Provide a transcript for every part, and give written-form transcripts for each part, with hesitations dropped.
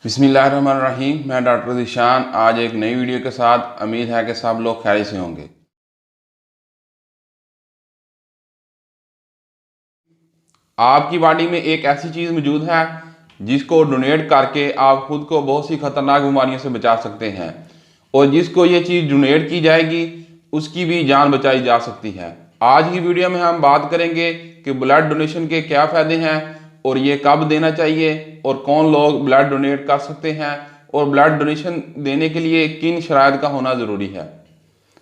बिस्मिल्लाहिर्रहमानिर्रहीम। मैं डॉक्टर ज़ीशान आज एक नई वीडियो के साथ। उम्मीद है कि सब लोग खैरियत से होंगे। आपकी बॉडी में एक ऐसी चीज़ मौजूद है जिसको डोनेट करके आप खुद को बहुत सी खतरनाक बीमारियों से बचा सकते हैं, और जिसको ये चीज़ डोनेट की जाएगी उसकी भी जान बचाई जा सकती है। आज की वीडियो में हम बात करेंगे कि ब्लड डोनेशन के क्या फ़ायदे हैं और ये कब देना चाहिए और कौन लोग ब्लड डोनेट कर सकते हैं और ब्लड डोनेशन देने के लिए किन शराइत का होना ज़रूरी है।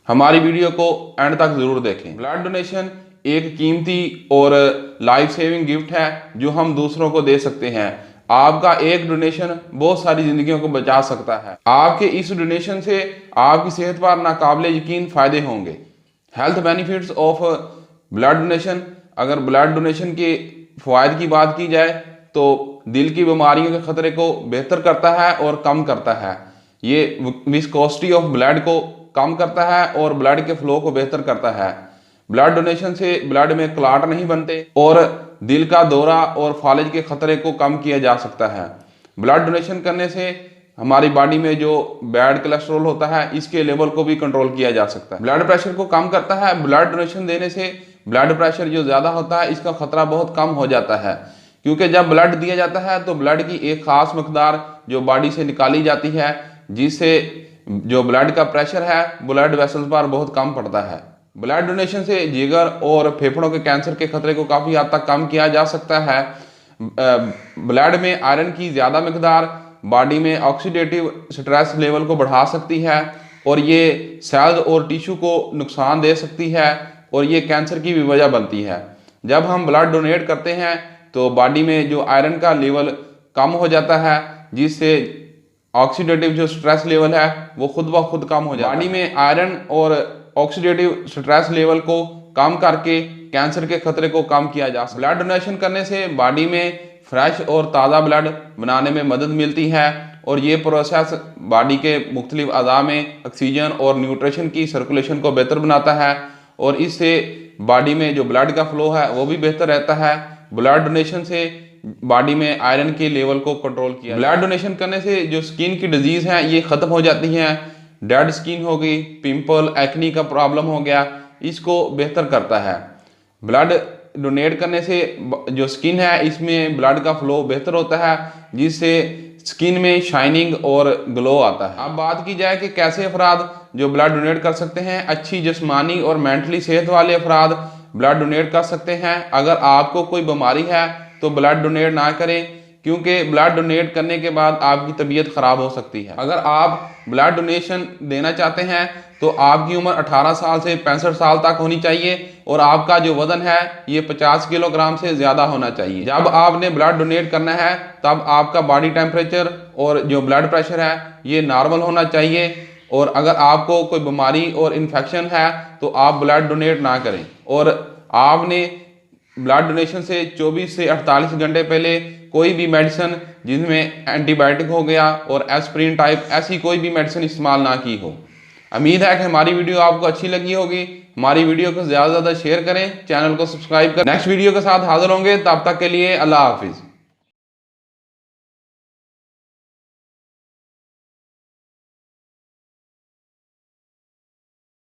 हमारी वीडियो को एंड तक ज़रूर देखें। ब्लड डोनेशन एक कीमती और लाइफ सेविंग गिफ्ट है जो हम दूसरों को दे सकते हैं। आपका एक डोनेशन बहुत सारी जिंदगियों को बचा सकता है। आपके इस डोनेशन से आपकी सेहत पर नाकाबिले यकीन फ़ायदे होंगे। Health benefits of blood donation. अगर ब्लड डोनेशन के फ़वाइद की बात की जाए तो दिल की बीमारियों के खतरे को बेहतर करता है और कम करता है। ये विस्कोसिटी ऑफ ब्लड को कम करता है और ब्लड के फ्लो को बेहतर करता है। ब्लड डोनेशन से ब्लड में क्लॉट नहीं बनते और दिल का दौरा और फालिज के खतरे को कम किया जा सकता है। ब्लड डोनेशन करने से हमारी बॉडी में जो बैड कोलेस्ट्रॉल होता है इसके लेवल को भी कंट्रोल किया जा सकता है। ब्लड प्रेशर को कम करता है। ब्लड डोनेशन देने से ब्लड प्रेशर जो ज़्यादा होता है इसका खतरा बहुत कम हो जाता है, क्योंकि जब ब्लड दिया जाता है तो ब्लड की एक खास मकदार जो बॉडी से निकाली जाती है, जिससे जो ब्लड का प्रेशर है ब्लड वेसल्स पर बहुत कम पड़ता है। ब्लड डोनेशन से जिगर और फेफड़ों के कैंसर के खतरे को काफ़ी हद तक कम किया जा सकता है। ब्लड में आयरन की ज़्यादा मकदार बॉडी में ऑक्सीडेटिव स्ट्रेस लेवल को बढ़ा सकती है और ये सेल्स और टिश्यू को नुकसान दे सकती है और ये कैंसर की भी वजह बनती है। जब हम ब्लड डोनेट करते हैं तो बॉडी में जो आयरन का लेवल कम हो जाता है, जिससे ऑक्सीडेटिव जो स्ट्रेस लेवल है वो खुद ब खुद कम हो जाता है। बॉडी में आयरन और ऑक्सीडेटिव स्ट्रेस लेवल को कम करके कैंसर के खतरे को कम किया जा सकता है। ब्लड डोनेशन करने से बॉडी में फ्रेश और ताज़ा ब्लड बनाने में मदद मिलती है और ये प्रोसेस बॉडी के मुख्तलिफ अज़ा में ऑक्सीजन और न्यूट्रिशन की सर्कुलेशन को बेहतर बनाता है और इससे बॉडी में जो ब्लड का फ्लो है वो भी बेहतर रहता है। ब्लड डोनेशन से बॉडी में आयरन के लेवल को कंट्रोल किया। ब्लड डोनेशन करने से जो स्किन की डिजीज़ हैं ये ख़त्म हो जाती हैं। डेड स्किन हो गई, पिंपल, एक्नी का प्रॉब्लम हो गया, इसको बेहतर करता है। ब्लड डोनेट करने से जो स्किन है इसमें ब्लड का फ्लो बेहतर होता है, जिससे स्किन में शाइनिंग और ग्लो आता है। अब बात की जाए कि कैसे अफराद जो ब्लड डोनेट कर सकते हैं। अच्छी जिस्मानी और मेंटली सेहत वाले अफराद ब्लड डोनेट कर सकते हैं। अगर आपको कोई बीमारी है तो ब्लड डोनेट ना करें, क्योंकि ब्लड डोनेट करने के बाद आपकी तबीयत ख़राब हो सकती है। अगर आप ब्लड डोनेशन देना चाहते हैं तो आपकी उम्र 18 साल से 65 साल तक होनी चाहिए और आपका जो वज़न है ये 50 किलोग्राम से ज़्यादा होना चाहिए। जब आपने ब्लड डोनेट करना है तब आपका बॉडी टेम्परेचर और जो ब्लड प्रेशर है ये नॉर्मल होना चाहिए, और अगर आपको कोई बीमारी और इन्फेक्शन है तो आप ब्लड डोनेट ना करें। और आपने ब्लड डोनेशन से 24 से 48 घंटे पहले कोई भी मेडिसिन जिसमें एंटीबायोटिक हो गया और एस्प्रिन टाइप ऐसी कोई भी मेडिसिन इस्तेमाल ना की हो। उम्मीद है कि हमारी वीडियो आपको अच्छी लगी होगी। हमारी वीडियो को ज़्यादा से ज़्यादा शेयर करें, चैनल को सब्सक्राइब करें। नेक्स्ट वीडियो के साथ हाजिर होंगे, तब तक के लिए अल्लाह हाफिज़।